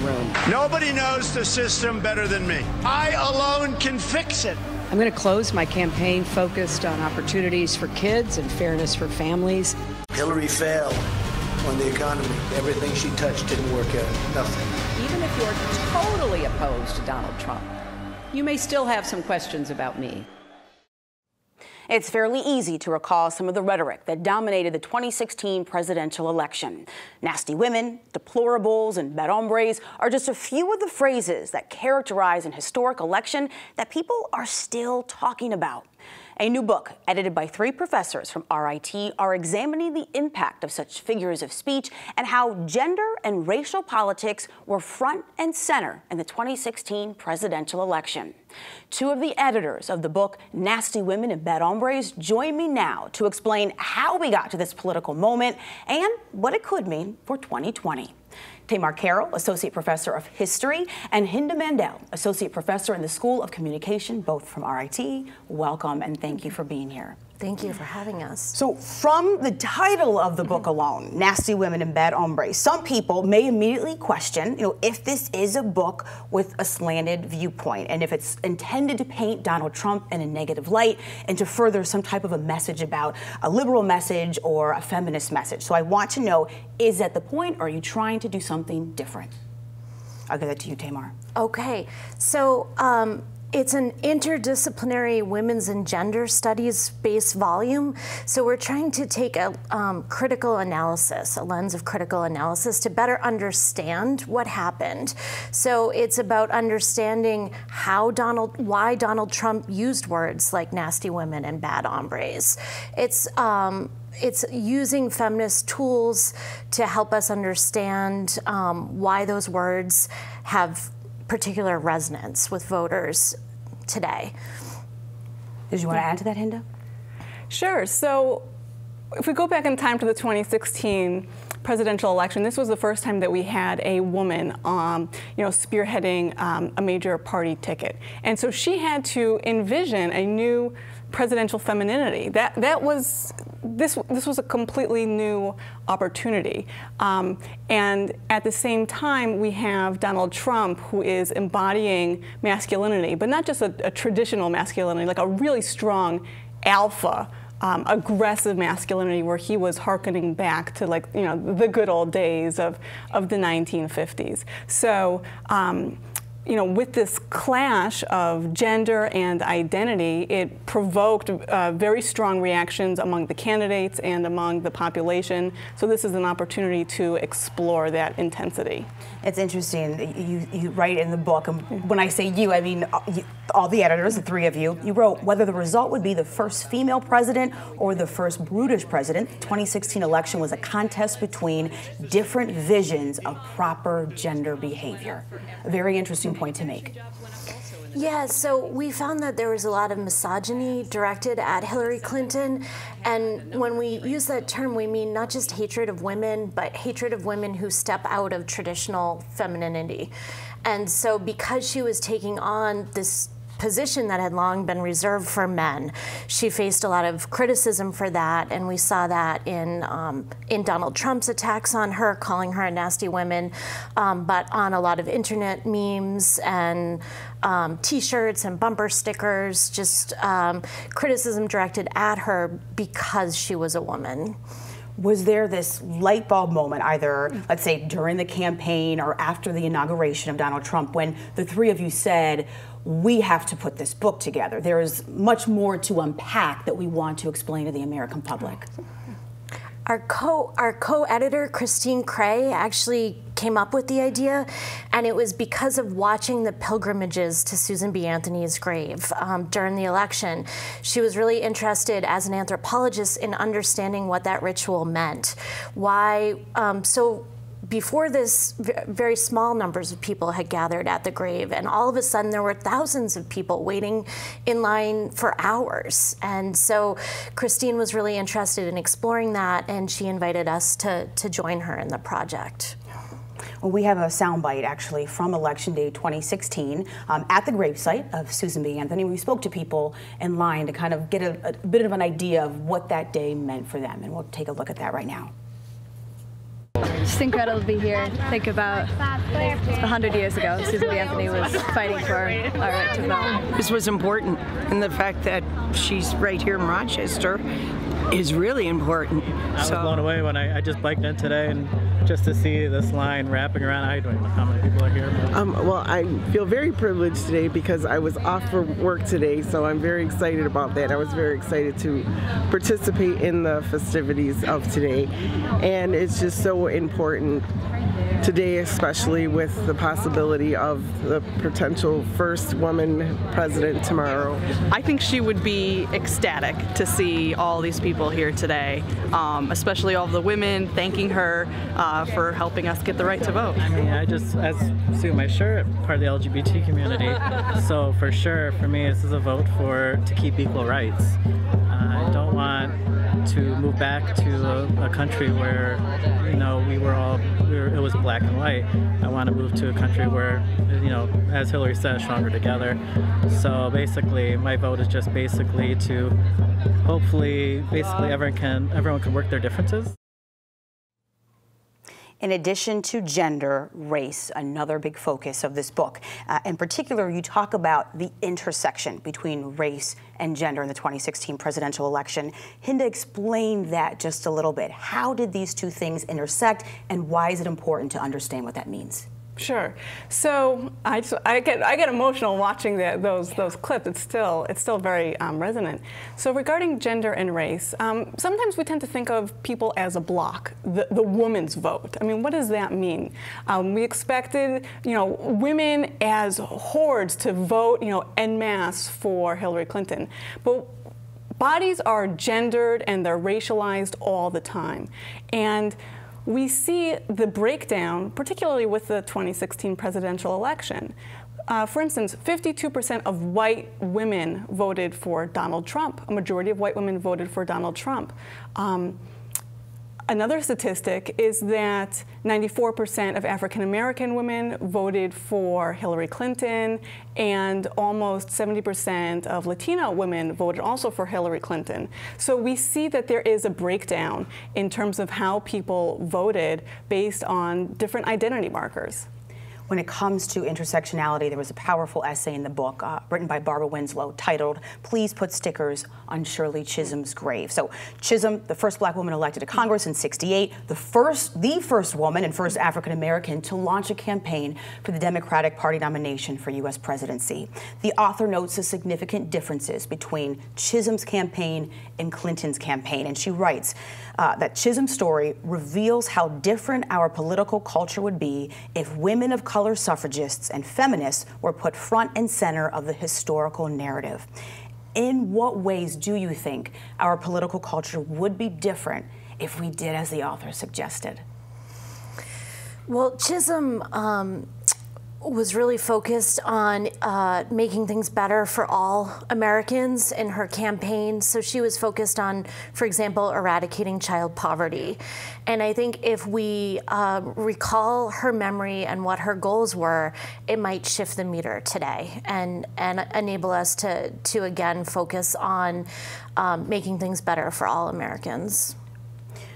room. Nobody knows the system better than me. I alone can fix it. I'm going to close my campaign focused on opportunities for kids and fairness for families. Hillary failed on the economy. Everything she touched didn't work out. Nothing. Even if you're totally opposed to Donald Trump, you may still have some questions about me. It's fairly easy to recall some of the rhetoric that dominated the 2016 presidential election. Nasty women, deplorables, and bad hombres are just a few of the phrases that characterize an historic election that people are still talking about. A new book, edited by 3 professors from RIT, are examining the impact of such figures of speech and how gender and racial politics were front and center in the 2016 presidential election. 2 of the editors of the book, Nasty Women and Bad Hombres, join me now to explain how we got to this political moment and what it could mean for 2020. Tamar Carroll, Associate Professor of History, and Hinda Mandel, Associate Professor in the School of Communication, both from RIT. Welcome and thank you for being here. Thank you for having us. So from the title of the book alone, Nasty Women and Bad Hombres, some people may immediately question, if this is a book with a slanted viewpoint and if it's intended to paint Donald Trump in a negative light and to further some type of a message about a liberal message or a feminist message. So I want to know, is that the point, or are you trying to do something different? I'll give that to you, Tamar. Okay, so it's an interdisciplinary women's and gender studies-based volume. So we're trying to take a critical analysis, a lens of critical analysis to better understand what happened. So it's about understanding why Donald Trump used words like nasty women and bad hombres. It's using feminist tools to help us understand why those words have particular resonance with voters today. Did you want to add to that, Hinda? Sure. So if we go back in time to the 2016 presidential election, this was the first time that we had a woman, spearheading a major party ticket. And so she had to envision a new presidential femininity. This was a completely new opportunity. And at the same time, we have Donald Trump, who is embodying masculinity, but not just a traditional masculinity, like a really strong alpha, aggressive masculinity, where he was hearkening back to the good old days of the 1950s. So with this clash of gender and identity, it provoked very strong reactions among the candidates and among the population. So this is an opportunity to explore that intensity. It's interesting. You write in the book, and when I say you, I mean all the editors, the 3 of you, you wrote, whether the result would be the first female president or the first brutish president, the 2016 election was a contest between different visions of proper gender behavior. A very interesting point to make. Yeah, so we found that there was a lot of misogyny directed at Hillary Clinton, and when we use that term, we mean not just hatred of women, but hatred of women who step out of traditional femininity. And so because she was taking on this position that had long been reserved for men, she faced a lot of criticism for that, and we saw that in Donald Trump's attacks on her, calling her a nasty woman, but on a lot of internet memes and T-shirts and bumper stickers, just criticism directed at her because she was a woman. Was there this light bulb moment, either, let's say, during the campaign or after the inauguration of Donald Trump, when the 3 of you said, we have to put this book together? There is much more to unpack that we want to explain to the American public. Our co-editor, Christine Cray, actually came up with the idea, and it was because of watching the pilgrimages to Susan B. Anthony's grave during the election. She was really interested, as an anthropologist, in understanding what that ritual meant. Why, before this, very small numbers of people had gathered at the grave, and all of a sudden there were thousands of people waiting in line for hours. And so Christine was really interested in exploring that, and she invited us to join her in the project. Well, we have a soundbite, actually, from Election Day 2016 at the gravesite of Susan B. Anthony. We spoke to people in line to kind of get a bit of an idea of what that day meant for them, and we'll take a look at that right now. Just incredible to be here. Think about 100 years ago, Susan B. Anthony was fighting for our right to vote. This was important, and the fact that she's right here in Rochester is really important. I was blown away when I just biked in today, and just to see this line wrapping around. I don't know how many people are here. Well, I feel very privileged today because I was off for work today, so I'm very excited about that. I was very excited to participate in the festivities of today, and it's just so important today, especially with the possibility of the potential first woman president tomorrow. I think she would be ecstatic to see all these people here today, especially all the women thanking her for helping us get the right to vote. I mean, I just, as see my shirt, part of the LGBT community, so for sure, for me, this is a vote to keep equal rights. I don't want to move back to a country where, you know, it was black and white. I want to move to a country where, you know, as Hillary said, stronger together. So basically, my vote is just basically to hopefully, everyone can work their differences. In addition to gender, race, another big focus of this book. In particular, you talk about the intersection between race and gender in the 2016 presidential election. Hinda, explain that just a little bit. How did these two things intersect, and why is it important to understand what that means? Sure. So I get emotional watching those clips. It's still very resonant. So regarding gender and race, sometimes we tend to think of people as a block, the woman's vote. I mean, what does that mean? We expected, you know, women as hordes to vote, you know, en masse for Hillary Clinton, but bodies are gendered and they're racialized all the time, and we see the breakdown, particularly with the 2016 presidential election. For instance, 52% of white women voted for Donald Trump. A majority of white women voted for Donald Trump. Another statistic is that 94% of African American women voted for Hillary Clinton, and almost 70% of Latino women voted also for Hillary Clinton. So we see that there is a breakdown in terms of how people voted based on different identity markers. When it comes to intersectionality, there was a powerful essay in the book written by Barbara Winslow titled, "Please Put Stickers on Shirley Chisholm's Grave." So Chisholm, the first black woman elected to Congress in '68, the first woman and first African American to launch a campaign for the Democratic Party nomination for U.S. presidency. The author notes the significant differences between Chisholm's campaign and Clinton's campaign, and she writes that Chisholm's story reveals how different our political culture would be if women of color suffragists and feminists were put front and center of the historical narrative. In what ways do you think our political culture would be different if we did as the author suggested? Well, Chisholm was really focused on making things better for all Americans in her campaign. So she was focused on, for example, eradicating child poverty. And I think if we recall her memory and what her goals were, it might shift the meter today and enable us to again focus on making things better for all Americans.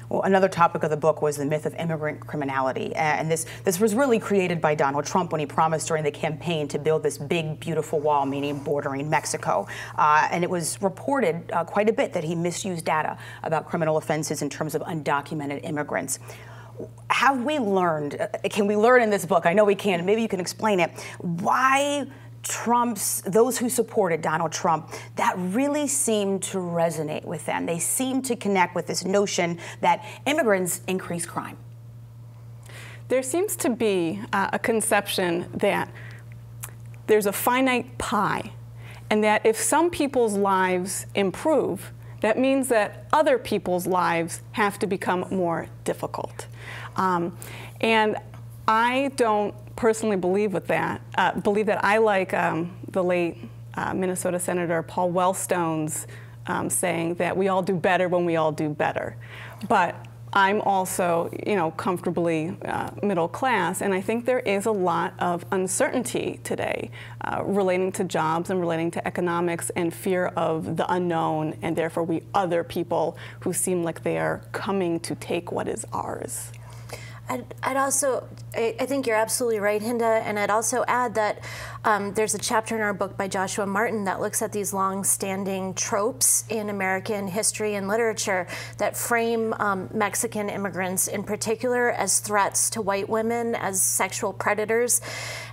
Well, another topic of the book was the myth of immigrant criminality. And this was really created by Donald Trump when he promised during the campaign to build this big, beautiful wall, meaning bordering Mexico. And it was reported quite a bit that he misused data about criminal offenses in terms of undocumented immigrants. Have we learned, can we learn in this book, I know we can, maybe you can explain it, why those who supported Donald Trump, that really seemed to resonate with them. They seemed to connect with this notion that immigrants increase crime. There seems to be a conception that there's a finite pie, and that if some people's lives improve, that means that other people's lives have to become more difficult. And I don't personally believe that. I like the late Minnesota Senator Paul Wellstone's saying that we all do better when we all do better. But I'm also, comfortably middle class, and I think there is a lot of uncertainty today relating to jobs and relating to economics and fear of the unknown, and therefore other people who seem like they are coming to take what is ours. I'd also, I think you're absolutely right, Hinda, and I'd also add that there's a chapter in our book by Joshua Martin that looks at these long-standing tropes in American history and literature that frame Mexican immigrants in particular as threats to white women, as sexual predators.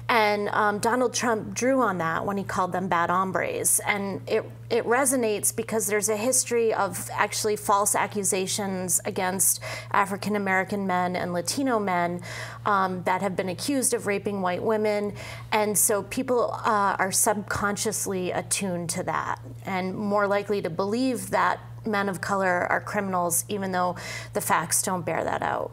And Donald Trump drew on that when he called them bad hombres. And it resonates because there's a history of actually false accusations against African American men and Latino men that have been accused of raping white women. And so people are subconsciously attuned to that and more likely to believe that men of color are criminals, even though the facts don't bear that out.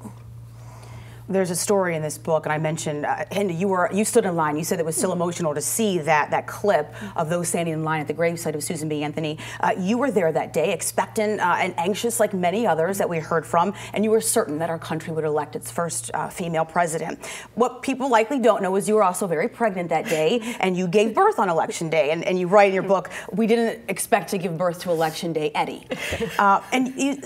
There's a story in this book, and I mentioned, Hinda, you stood in line. You said it was still emotional to see that clip of those standing in line at the gravesite of Susan B. Anthony. You were there that day, expectant and anxious, like many others that we heard from, and you were certain that our country would elect its first female president. What people likely don't know is you were also very pregnant that day, and you gave birth on Election Day. And you write in your book, "We didn't expect to give birth to Election Day, Eddie."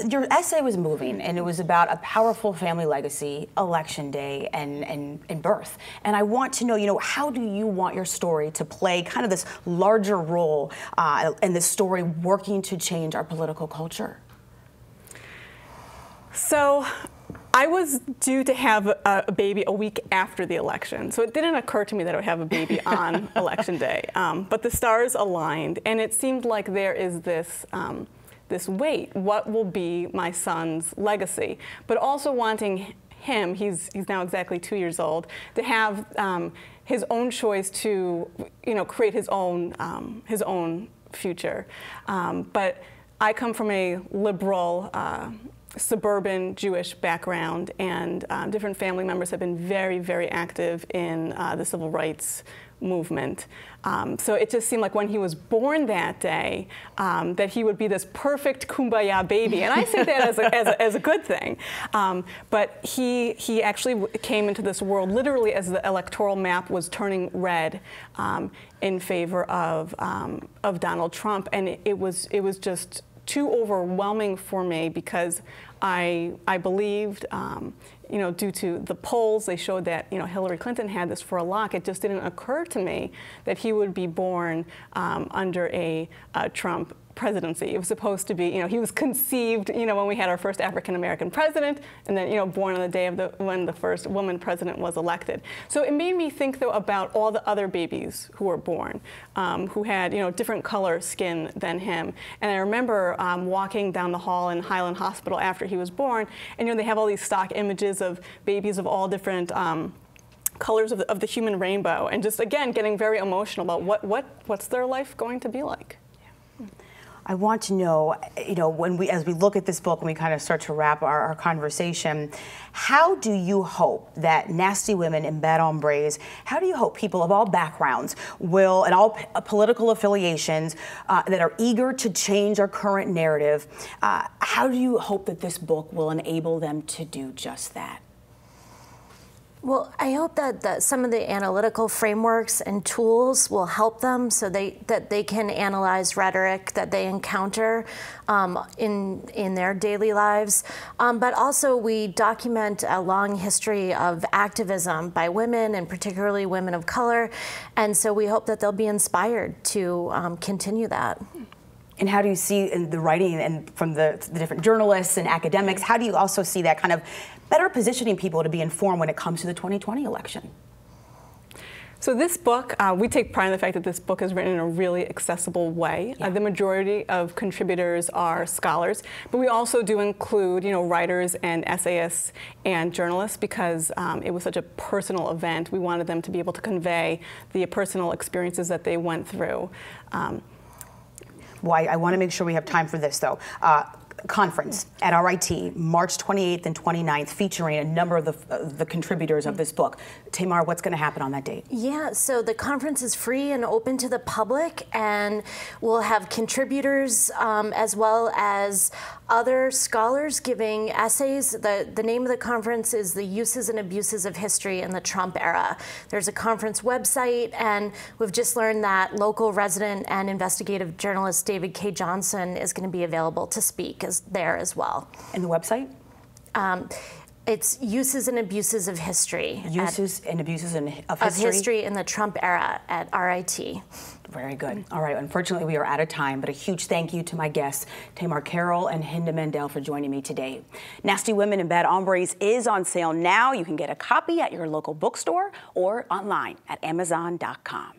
Your essay was moving, and it was about a powerful family legacy, Election Day, and birth. And I want to know, how do you want your story to play kind of this larger role in this story working to change our political culture? So I was due to have a baby a week after the election, so it didn't occur to me that I would have a baby on Election Day. But the stars aligned, and it seemed like there is this weight. What will be my son's legacy? But also wanting him, he's now exactly 2 years old, to have his own choice to create his own future. But I come from a liberal suburban Jewish background, and different family members have been very, very active in the civil rights movement. So it just seemed like when he was born that day, that he would be this perfect kumbaya baby. And I say that as a good thing. But he actually came into this world literally as the electoral map was turning red in favor of Donald Trump. And it was just too overwhelming for me because I believed, due to the polls, they showed that, Hillary Clinton had this for a lock. It just didn't occur to me that he would be born under a Trump presidency. It was supposed to be, he was conceived, when we had our first African-American president, and then, born on the day of when the first woman president was elected. So it made me think, though, about all the other babies who were born, who had, different color skin than him. And I remember walking down the hall in Highland Hospital after he was born, and, they have all these stock images of babies of all different colors of the human rainbow, and just, again, getting very emotional about what's their life going to be like. I want to know, as we look at this book and we kind of start to wrap our conversation, how do you hope that Nasty Women and Bad Hombres, how do you hope people of all backgrounds will, and all political affiliations, that are eager to change our current narrative, how do you hope that this book will enable them to do just that? Well, I hope that some of the analytical frameworks and tools will help them so that they can analyze rhetoric that they encounter in their daily lives. But also we document a long history of activism by women, and particularly women of color. And so we hope that they'll be inspired to continue that. And how do you see in the writing and from the different journalists and academics, how do you also see that kind of better positioning people to be informed when it comes to the 2020 election? So this book, we take pride in the fact that this book is written in a really accessible way. Yeah. The majority of contributors are scholars, but we also do include, writers and essayists and journalists because it was such a personal event. We wanted them to be able to convey the personal experiences that they went through. Well, I want to make sure we have time for this, though. Conference at RIT, March 28th and 29th, featuring a number of the contributors of this book. Tamar, what's going to happen on that date? Yeah, so the conference is free and open to the public, and we'll have contributors as well as other scholars giving essays. The name of the conference is The Uses and Abuses of History in the Trump Era. There's a conference website, and we've just learned that local resident and investigative journalist David K. Johnson is going to be available to speak there as well. And the website? It's Uses and Abuses of History. Uses and Abuses of History? Of history in the Trump era at RIT. Very good. All right, unfortunately we are out of time, but a huge thank you to my guests, Tamar Carroll and Hinda Mandel, for joining me today. Nasty Women and Bad Hombres is on sale now. You can get a copy at your local bookstore or online at Amazon.com.